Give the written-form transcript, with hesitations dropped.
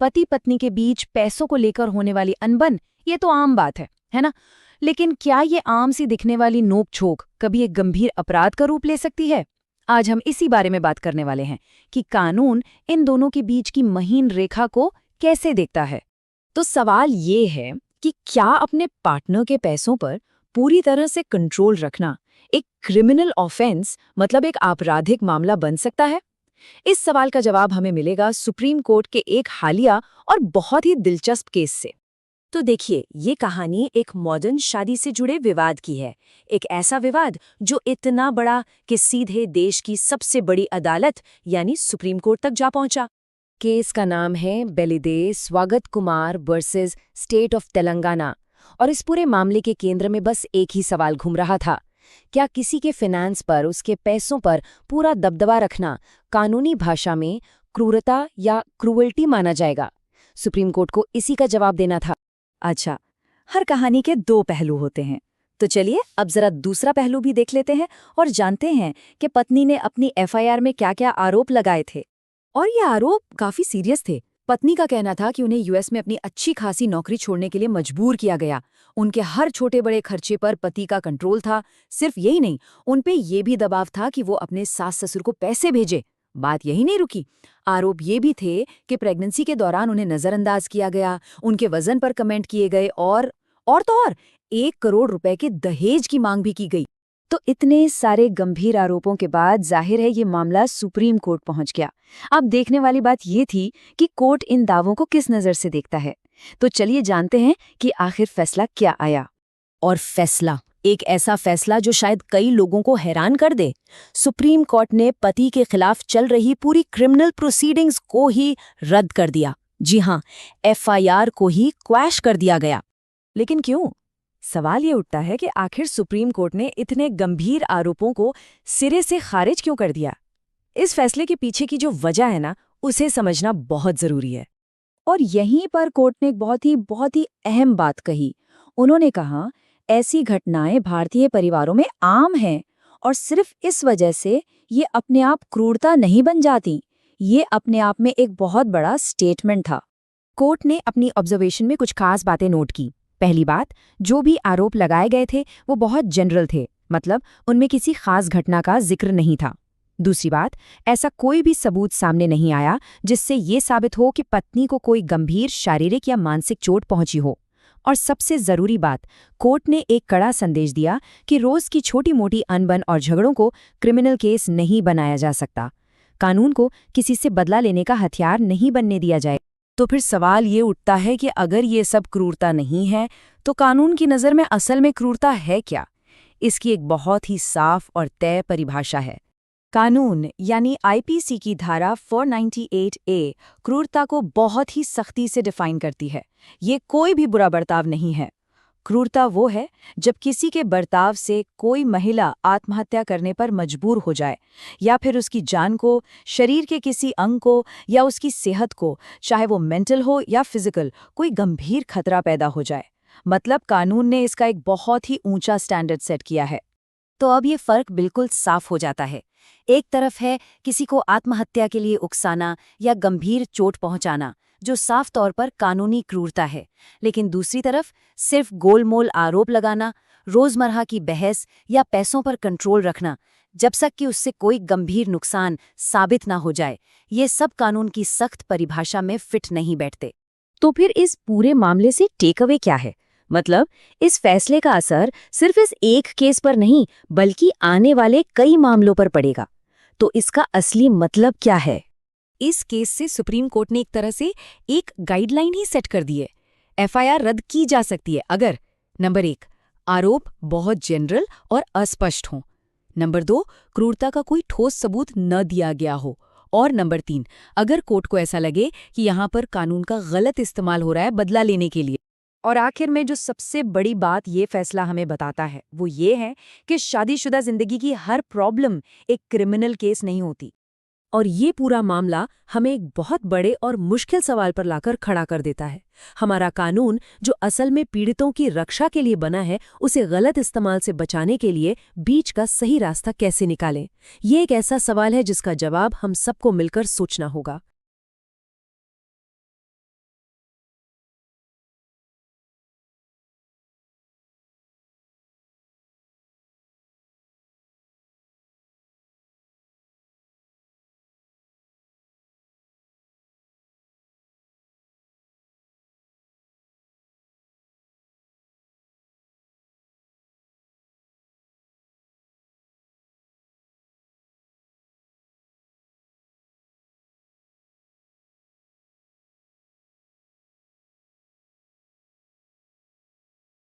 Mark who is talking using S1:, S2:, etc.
S1: पति पत्नी के बीच पैसों को लेकर होने वाली अनबन, ये तो आम बात है ना? लेकिन क्या ये आम सी दिखने वाली नोक-झोंक कभी एक गंभीर अपराध का रूप ले सकती है? आज हम इसी बारे में बात करने वाले हैं कि कानून इन दोनों के बीच की महीन रेखा को कैसे देखता है।
S2: तो सवाल ये है कि क्या अपने पार्टनर के पैसों पर पूरी तरह से कंट्रोल रखना एक क्रिमिनल ऑफेंस, मतलब एक आपराधिक मामला बन सकता है? इस सवाल का जवाब हमें मिलेगा सुप्रीम कोर्ट के एक हालिया और बहुत ही दिलचस्प केस से। तो देखिए, ये कहानी एक मॉडर्न शादी से जुड़े विवाद की है। एक ऐसा विवाद जो इतना बड़ा कि सीधे देश की सबसे बड़ी अदालत यानी सुप्रीम कोर्ट तक जा पहुंचा। केस का नाम है बेलिदे स्वागत Kumar versus state of Telangana, और इस पूरे मामले के केंद्र में बस एक ही सवाल घूम रहा था: क्या किसी के फाइनेंस पर, उसके पैसों पर पूरा दबदबा रखना कानूनी भाषा में क्रूरता या क्रूअल्टी माना जाएगा? सुप्रीम कोर्ट को इसी का जवाब देना था। अच्छा, हर कहानी के दो पहलू होते हैं, तो चलिए अब जरा दूसरा पहलू भी देख लेते हैं और जानते हैं कि पत्नी ने अपनी एफआईआर में क्या-क्या आरोप लगाए थे। और ये आरोप काफी सीरियस थे। पत्नी का कहना था कि उन्हें यूएस में अपनी अच्छी खासी नौकरी छोड़ने के लिए मजबूर किया गया। उनके हर छोटे बड़े खर्चे पर पति का कंट्रोल था। सिर्फ यही नहीं, उनपे ये भी दबाव था कि वो अपने सास ससुर को पैसे भेजे। बात यही नहीं रुकी, आरोप ये भी थे कि प्रेगनेंसी के दौरान उन्हें नजरअंदाज किया गया, उनके वजन पर कमेंट किए गए और 1 करोड़ रुपए के दहेज की मांग भी की गई। तो इतने सारे गंभीर आरोपों के बाद जाहिर है ये मामला सुप्रीम कोर्ट पहुंच गया। अब देखने वाली बात ये थी कि कोर्ट इन दावों को किस नज़र से देखता है। तो चलिए जानते हैं कि आखिर फैसला क्या आया। और फैसला, एक ऐसा फैसला जो शायद कई लोगों को हैरान कर दे। सुप्रीम कोर्ट ने पति के खिलाफ चल रही पूरी क्रिमिनल प्रोसीडिंग्स को ही रद्द कर दिया। जी हाँ, एफआईआर को ही क्वैश कर दिया गया। लेकिन क्यों? सवाल ये उठता है कि आखिर सुप्रीम कोर्ट ने इतने गंभीर आरोपों को सिरे से खारिज क्यों कर दिया? इस फैसले के पीछे की जो वजह है ना, उसे समझना बहुत जरूरी है। और यहीं पर कोर्ट ने एक बहुत ही अहम बात कही। उन्होंने कहा, ऐसी घटनाएं भारतीय परिवारों में आम हैं और सिर्फ इस वजह से ये अपने आप क्रूरता नहीं बन जाती। ये अपने आप में एक बहुत बड़ा स्टेटमेंट था। कोर्ट ने अपनी ऑब्जर्वेशन में कुछ खास बातें नोट की। पहली बात, जो भी आरोप लगाए गए थे वो बहुत जनरल थे, मतलब उनमें किसी खास घटना का जिक्र नहीं था। दूसरी बात, ऐसा कोई भी सबूत सामने नहीं आया जिससे ये साबित हो कि पत्नी को कोई गंभीर शारीरिक या मानसिक चोट पहुंची हो। और सबसे जरूरी बात, कोर्ट ने एक कड़ा संदेश दिया कि रोज की छोटी मोटी अनबन और झगड़ों को क्रिमिनल केस नहीं बनाया जा सकता। कानून को किसी से बदला लेने का हथियार नहीं बनने दिया जाए। तो फिर सवाल ये उठता है कि अगर ये सब क्रूरता नहीं है, तो कानून की नज़र में असल में क्रूरता है क्या? इसकी एक बहुत ही साफ और तय परिभाषा है। कानून यानी आईपीसी की धारा 498A क्रूरता को बहुत ही सख्ती से डिफाइन करती है। ये कोई भी बुरा बर्ताव नहीं है। क्रूरता वो है जब किसी के बर्ताव से कोई महिला आत्महत्या करने पर मजबूर हो जाए, या फिर उसकी जान को, शरीर के किसी अंग को या उसकी सेहत को, चाहे वो मेंटल हो या फिजिकल, कोई गंभीर खतरा पैदा हो जाए। मतलब कानून ने इसका एक बहुत ही ऊंचा स्टैंडर्ड सेट किया है। तो अब ये फर्क बिल्कुल साफ हो जाता है। एक तरफ है किसी को आत्महत्या के लिए उकसाना या गंभीर चोट पहुंचाना, जो साफ तौर पर कानूनी क्रूरता है। लेकिन दूसरी तरफ सिर्फ गोलमोल आरोप लगाना, रोजमर्रा की बहस या पैसों पर कंट्रोल रखना, जब तक कि उससे कोई गंभीर नुकसान साबित ना हो जाए, ये सब कानून की सख्त परिभाषा में फिट नहीं बैठते। तो फिर इस पूरे मामले से टेक अवे क्या है? मतलब इस फैसले का असर सिर्फ इस एक केस पर नहीं, बल्कि आने वाले कई मामलों पर पड़ेगा। तो इसका असली मतलब क्या है? इस केस से सुप्रीम कोर्ट ने एक तरह से एक गाइडलाइन ही सेट कर दी है। एफआईआर रद्द की जा सकती है अगर नंबर 1, आरोप बहुत जनरल और अस्पष्ट हों, नंबर 2, क्रूरता का कोई ठोस सबूत न दिया गया हो, और नंबर 3, अगर कोर्ट को ऐसा लगे कि यहाँ पर कानून का गलत इस्तेमाल हो रहा है बदला लेने के लिए। और आखिर में जो सबसे बड़ी बात ये फैसला हमें बताता है वो ये है कि शादीशुदा जिंदगी की हर प्रॉब्लम एक क्रिमिनल केस नहीं होती। और ये पूरा मामला हमें एक बहुत बड़े और मुश्किल सवाल पर लाकर खड़ा कर देता है। हमारा कानून, जो असल में पीड़ितों की रक्षा के लिए बना है, उसे गलत इस्तेमाल से बचाने के लिए बीच का सही रास्ता कैसे निकालें? ये एक ऐसा सवाल है जिसका जवाब हम सबको मिलकर सोचना होगा।